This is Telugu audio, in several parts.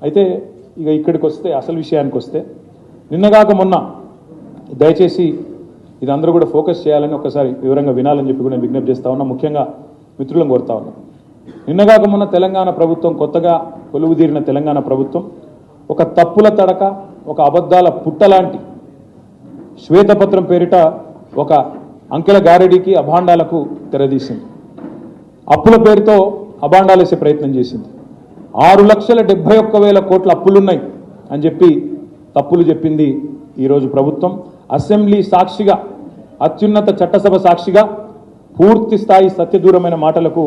అయితే ఇక ఇక్కడికి వస్తే అసలు విషయానికి వస్తే నిన్నగాక మొన్న దయచేసి ఇది అందరూ కూడా ఫోకస్ చేయాలని ఒకసారి వివరంగా వినాలని చెప్పి కూడా నేను విజ్ఞప్తి చేస్తా ఉన్నా. ముఖ్యంగా మిత్రులను కోరుతా ఉన్నా. నిన్నగాక మొన్న తెలంగాణ ప్రభుత్వం, కొత్తగా కొలువుదీరిన తెలంగాణ ప్రభుత్వం ఒక తప్పుల తడక, ఒక అబద్ధాల పుట్టలాంటి శ్వేతపత్రం పేరిట ఒక అంకెల గారెడీకి, అభాండాలకు తెరదీసింది. అప్పుల పేరుతో అభాండాలేసే ప్రయత్నం చేసింది. 6,71,000 కోట్ల అప్పులున్నాయి అని చెప్పి తప్పులు చెప్పింది ఈరోజు ప్రభుత్వం. అసెంబ్లీ సాక్షిగా, అత్యున్నత చట్టసభ సాక్షిగా పూర్తి స్థాయి సత్యదూరమైన మాటలకు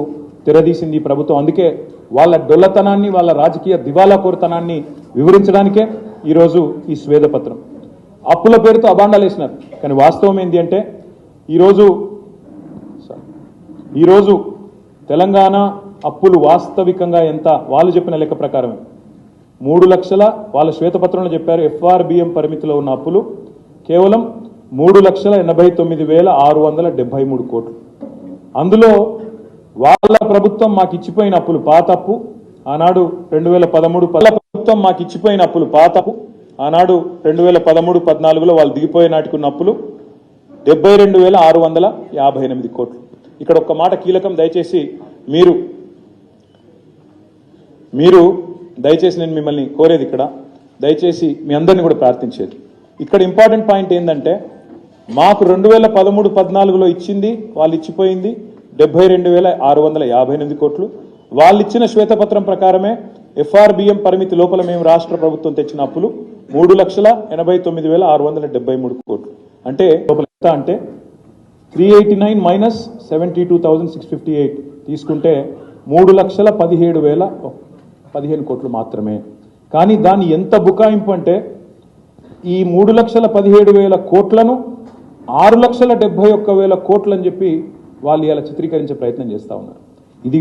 తెరదీసింది ఈ ప్రభుత్వం. అందుకే వాళ్ళ డొల్లతనాన్ని, వాళ్ళ రాజకీయ దివాలా కోరుతనాన్ని వివరించడానికే ఈరోజు ఈ స్వేదపత్రం. అప్పుల పేరుతో అభాండాలు వేసినారు. కానీ వాస్తవం ఏంటి అంటే ఈరోజు తెలంగాణ అప్పులు వాస్తవికంగా ఎంత, వాళ్ళు చెప్పిన లెక్క ప్రకారమే 3 లక్షల, వాళ్ళ శ్వేతపత్రంలో చెప్పారు FRBM పరిమితిలో ఉన్న అప్పులు కేవలం 3,89,673 కోట్లు. అందులో వాళ్ళ ప్రభుత్వం మాకు ఇచ్చిపోయిన అప్పులు పాత అప్పు ఆనాడు 2013 ప్రభుత్వం మాకు ఇచ్చిపోయిన అప్పులు పాత అప్పు ఆనాడు 2013-14లో వాళ్ళు దిగిపోయే నాటికి ఉన్న అప్పులు 72,658 కోట్లు. ఇక్కడ ఒక్క మాట కీలకం, దయచేసి మీరు దయచేసి నేను మిమ్మల్ని కోరేది, ఇక్కడ దయచేసి మీ అందరినీ కూడా ప్రార్థించేది, ఇక్కడ ఇంపార్టెంట్ పాయింట్ ఏంటంటే మాకు 2013-14లో ఇచ్చింది, వాళ్ళు ఇచ్చిపోయింది 72,658 కోట్లు. వాళ్ళు ఇచ్చిన శ్వేతపత్రం ప్రకారమే FRBM పరిమితి లోపల మేము రాష్ట్ర ప్రభుత్వం తెచ్చిన అప్పులు 3,89,673 కోట్లు. అంటే ఎంత అంటే 389 మైనస్ 72,658 తీసుకుంటే 3,17,015 కోట్లు మాత్రమే. కానీ దాని ఎంత బుకాయింపు అంటే ఈ 3,17,000 కోట్లను 6,71,000 కోట్లు అని చెప్పి వాళ్ళు ఇలా చిత్రీకరించే ప్రయత్నం చేస్తూ ఉన్నారు. ఇది